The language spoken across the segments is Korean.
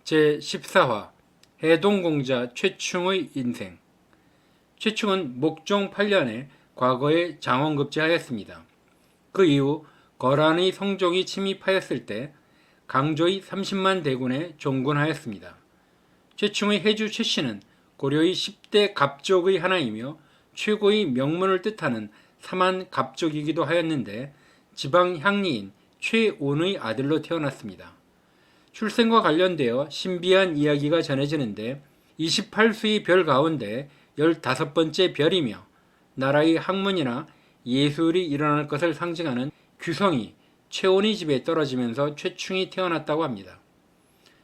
제14화 해동공자 최충의 인생. 최충은 목종 8년에 과거에 장원급제하였습니다. 그 이후 거란의 성종이 침입하였을 때 강조의 30만 대군에 종군하였습니다. 최충의 해주 최씨는 고려의 10대 갑족의 하나이며 최고의 명문을 뜻하는 삼한 갑족이기도 하였는데 지방 향리인 최온의 아들로 태어났습니다. 출생과 관련되어 신비한 이야기가 전해지는데 28수의 별 가운데 15번째 별이며 나라의 학문이나 예술이 일어날 것을 상징하는 규성이 최온의 집에 떨어지면서 최충이 태어났다고 합니다.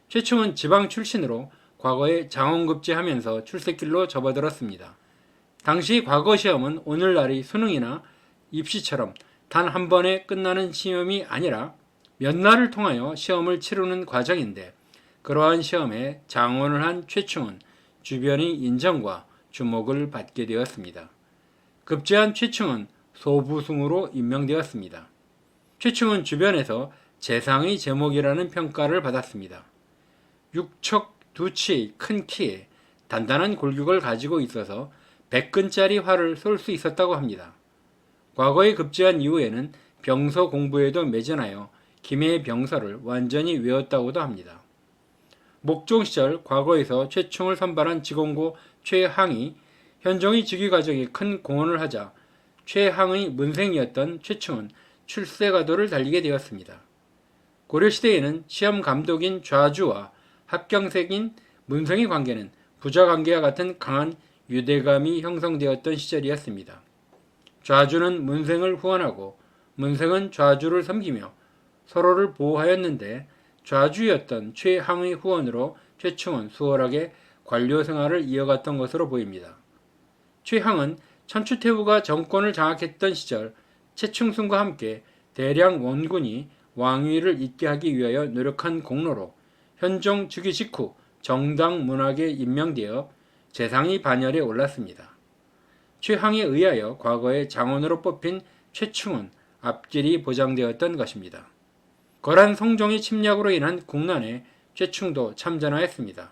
최충은 지방 출신으로 과거에 장원급제하면서 출세길로 접어들었습니다. 당시 과거 시험은 오늘날의 수능이나 입시처럼 단 한 번에 끝나는 시험이 아니라 몇 날을 통하여 시험을 치르는 과정인데 그러한 시험에 장원을 한 최충은 주변의 인정과 주목을 받게 되었습니다. 급제한 최충은 소부승으로 임명되었습니다. 최충은 주변에서 재상의 제목이라는 평가를 받았습니다. 육척 두치의 큰 키에 단단한 골격을 가지고 있어서 100근짜리 활을 쏠 수 있었다고 합니다. 과거에 급제한 이후에는 병서 공부에도 매진하여 김해의 병서를 완전히 외웠다고도 합니다. 목종 시절 과거에서 최충을 선발한 지공고 최항이 현종의 즉위 과정에 큰 공헌을 하자 최항의 문생이었던 최충은 출세가도를 달리게 되었습니다. 고려시대에는 시험 감독인 좌주와 합경색인 문생의 관계는 부자관계와 같은 강한 유대감이 형성되었던 시절이었습니다. 좌주는 문생을 후원하고 문생은 좌주를 섬기며 서로를 보호하였는데 좌주였던 최항의 후원으로 최충은 수월하게 관료 생활을 이어갔던 것으로 보입니다. 최항은 천추태후가 정권을 장악했던 시절 최충순과 함께 대량 원군이 왕위를 잇게 하기 위하여 노력한 공로로 현종 즉위 직후 정당 문학에 임명되어 재상의 반열에 올랐습니다. 최항에 의하여 과거에 장원으로 뽑힌 최충은 앞길이 보장되었던 것입니다. 거란 성종의 침략으로 인한 국난에 최충도 참전하였습니다.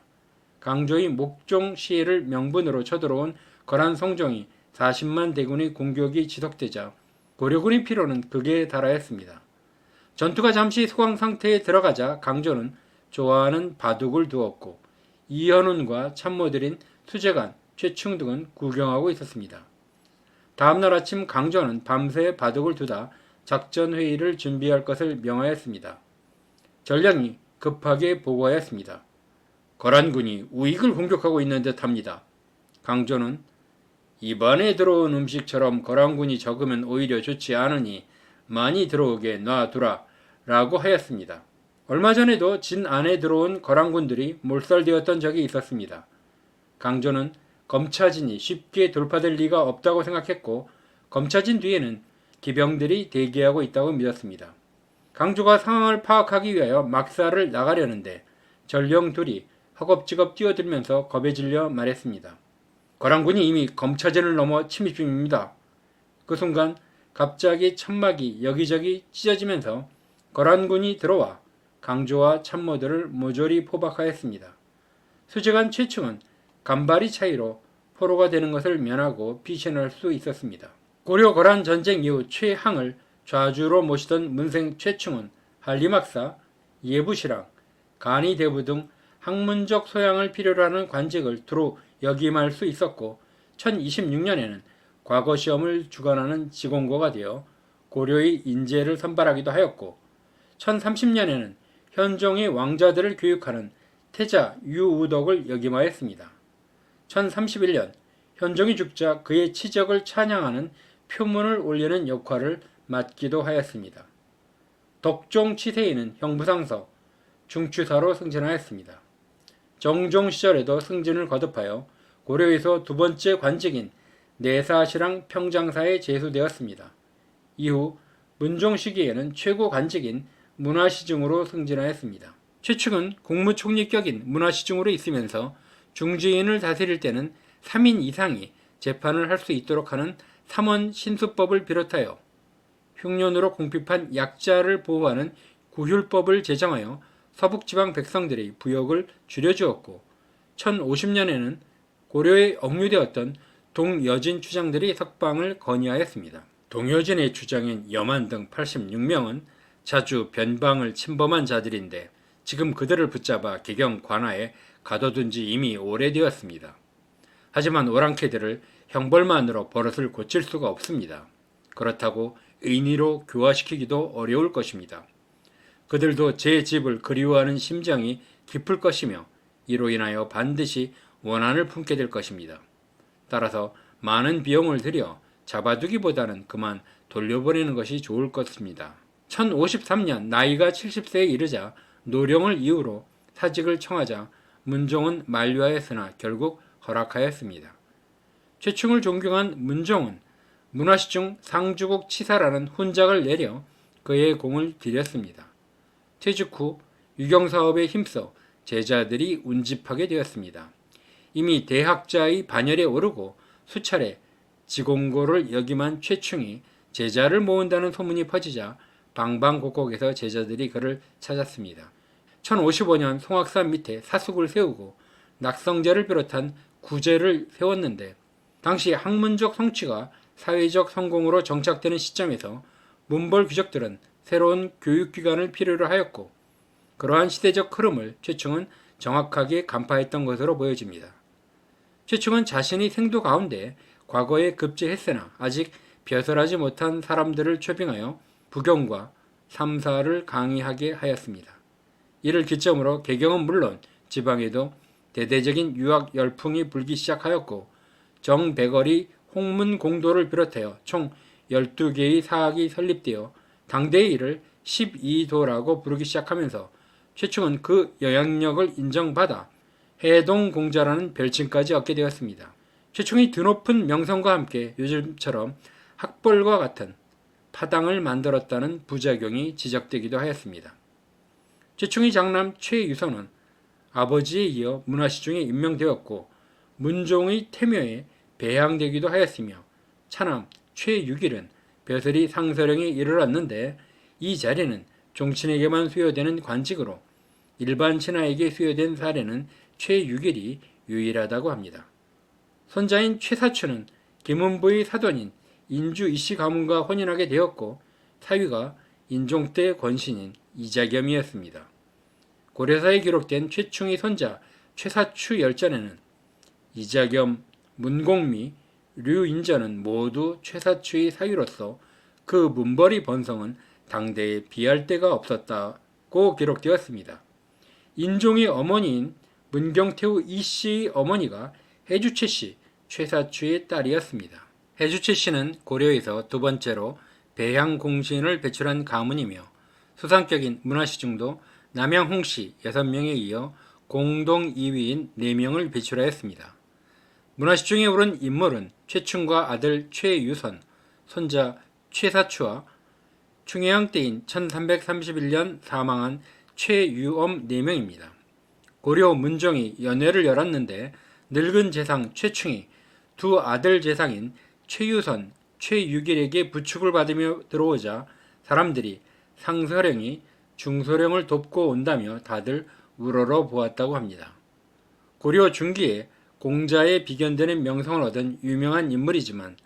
강조의 목종 시해를 명분으로 쳐들어온 거란 성종이 40만 대군의 공격이 지속되자 고려군의 피로는 극에 달하였습니다. 전투가 잠시 소강 상태에 들어가자 강조는 좋아하는 바둑을 두었고 이현운과 참모들인 수재관, 최충 등은 구경하고 있었습니다. 다음날 아침 강조는 밤새 바둑을 두다 작전회의를 준비할 것을 명하였습니다. 전령이 급하게 보고하였습니다. 거란군이 우익을 공격하고 있는 듯합니다. 강조는 이번에 들어온 음식처럼 거란군이 적으면 오히려 좋지 않으니 많이 들어오게 놔두라 라고 하였습니다. 얼마 전에도 진 안에 들어온 거란군들이 몰살되었던 적이 있었습니다. 강조는 검차진이 쉽게 돌파될 리가 없다고 생각했고 검차진 뒤에는 기병들이 대기하고 있다고 믿었습니다. 강조가 상황을 파악하기 위하여 막사를 나가려는데 전령 둘이 허겁지겁 뛰어들면서 겁에 질려 말했습니다. 거란군이 이미 검차진을 넘어 침입 중입니다. 그 순간 갑자기 천막이 여기저기 찢어지면서 거란군이 들어와 강조와 참모들을 모조리 포박하였습니다. 수재관 최충은 간발의 차이로 포로가 되는 것을 면하고 피신할 수 있었습니다. 고려 거란 전쟁 이후 최항을 좌주로 모시던 문생 최충은 한리막사, 예부시랑, 간이대부 등 학문적 소양을 필요로 하는 관직을 두루 역임할 수 있었고 1026년에는 과거시험을 주관하는 지공고가 되어 고려의 인재를 선발하기도 하였고 1030년에는 현종의 왕자들을 교육하는 태자 유우덕을 역임하였습니다. 1031년 현종이 죽자 그의 치적을 찬양하는 표문을 올리는 역할을 맡기도 하였습니다. 덕종 치세에는 형부상서, 중추사로 승진하였습니다. 정종 시절에도 승진을 거듭하여 고려에서 두 번째 관직인 내사시랑 평장사에 제수되었습니다. 이후 문종 시기에는 최고 관직인 문화시중으로 승진하였습니다. 최충은 국무총리격인 문화시중으로 있으면서 중지인을 다스릴 때는 3인 이상이 재판을 할 수 있도록 하는 삼원 신수법을 비롯하여 흉년으로 궁핍한 약자를 보호하는 구휼법을 제정하여 서북지방 백성들이 부역을 줄여주었고 1050년에는 고려에 억류되었던 동여진 추장들이 석방을 건의하였습니다. 동여진의 추장인 여만 등 86명은 자주 변방을 침범한 자들인데 지금 그들을 붙잡아 개경 관아에 가둬둔 지 이미 오래되었습니다. 하지만 오랑캐들을 형벌만으로 버릇을 고칠 수가 없습니다. 그렇다고 의리로 교화시키기도 어려울 것입니다. 그들도 제 집을 그리워하는 심정이 깊을 것이며 이로 인하여 반드시 원한을 품게 될 것입니다. 따라서 많은 비용을 들여 잡아두기보다는 그만 돌려보내는 것이 좋을 것입니다. 1053년 나이가 70세에 이르자 노령을 이유로 사직을 청하자 문종은 만류하였으나 결국 허락하였습니다. 최충을 존경한 문종은 문화시중 상주국 치사라는 훈장을 내려 그의 공을 기렸습니다. 퇴직 후 유경사업에 힘써 제자들이 운집하게 되었습니다. 이미 대학자의 반열에 오르고 수차례 지공고를 역임한 최충이 제자를 모은다는 소문이 퍼지자 방방곡곡에서 제자들이 그를 찾았습니다. 1055년 송악산 밑에 사숙을 세우고 낙성제를 비롯한 구제를 세웠는데 당시 학문적 성취가 사회적 성공으로 정착되는 시점에서 문벌 귀족들은 새로운 교육기관을 필요로 하였고 그러한 시대적 흐름을 최충은 정확하게 간파했던 것으로 보여집니다. 최충은 자신이 생도 가운데 과거에 급제했으나 아직 벼슬하지 못한 사람들을 초빙하여 부경과 삼사를 강의하게 하였습니다. 이를 기점으로 개경은 물론 지방에도 대대적인 유학 열풍이 불기 시작하였고 정백월이 홍문공도를 비롯하여 총 12개의 사학이 설립되어 당대의 일을 12도라고 부르기 시작하면서 최충은 그 영향력을 인정받아 해동공자라는 별칭까지 얻게 되었습니다. 최충이 드높은 명성과 함께 요즘처럼 학벌과 같은 파당을 만들었다는 부작용이 지적되기도 하였습니다. 최충의 장남 최유선은 아버지에 이어 문화시중에 임명되었고 문종의 태묘에 배양되기도 하였으며 차남 최유길은 벼슬이 상서령에 이르렀는데 이 자리는 종친에게만 수여되는 관직으로 일반 신하에게 수여된 사례는 최유길이 유일하다고 합니다. 손자인 최사추는 김은부의 사돈인 인주 이씨 가문과 혼인하게 되었고 사위가 인종 때 권신인 이자겸이었습니다. 고려사에 기록된 최충의 손자 최사추 열전에는 이자겸, 문공미, 류인전은 모두 최사추의 사위로서 그 문벌의 번성은 당대에 비할 데가 없었다고 기록되었습니다. 인종의 어머니인 문경태후 이씨의 어머니가 해주채씨 최사추의 딸이었습니다. 해주채씨는 고려에서 두 번째로 배향공신을 배출한 가문이며 수상격인 문화시중도 남양홍씨 6명에 이어 공동 2위인 4명을 배출하였습니다. 문화시중에 오른 인물은 최충과 아들 최유선, 손자 최사추와 충해양 때인 1331년 사망한 최유엄 4명입니다. 고려 문종이 연회를 열었는데 늙은 재상 최충이 두 아들 재상인 최유선, 최유길에게 부축을 받으며 들어오자 사람들이 상서령이 중서령을 돕고 온다며 다들 우러러 보았다고 합니다. 고려 중기에 공자에 비견되는 명성을 얻은 유명한 인물이지만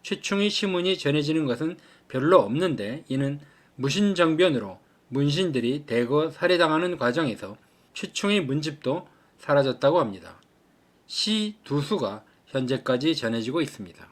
최충의 시문이 전해지는 것은 별로 없는데 이는 무신정변으로 문신들이 대거 살해당하는 과정에서 최충의 문집도 사라졌다고 합니다. 시 두 수가 현재까지 전해지고 있습니다.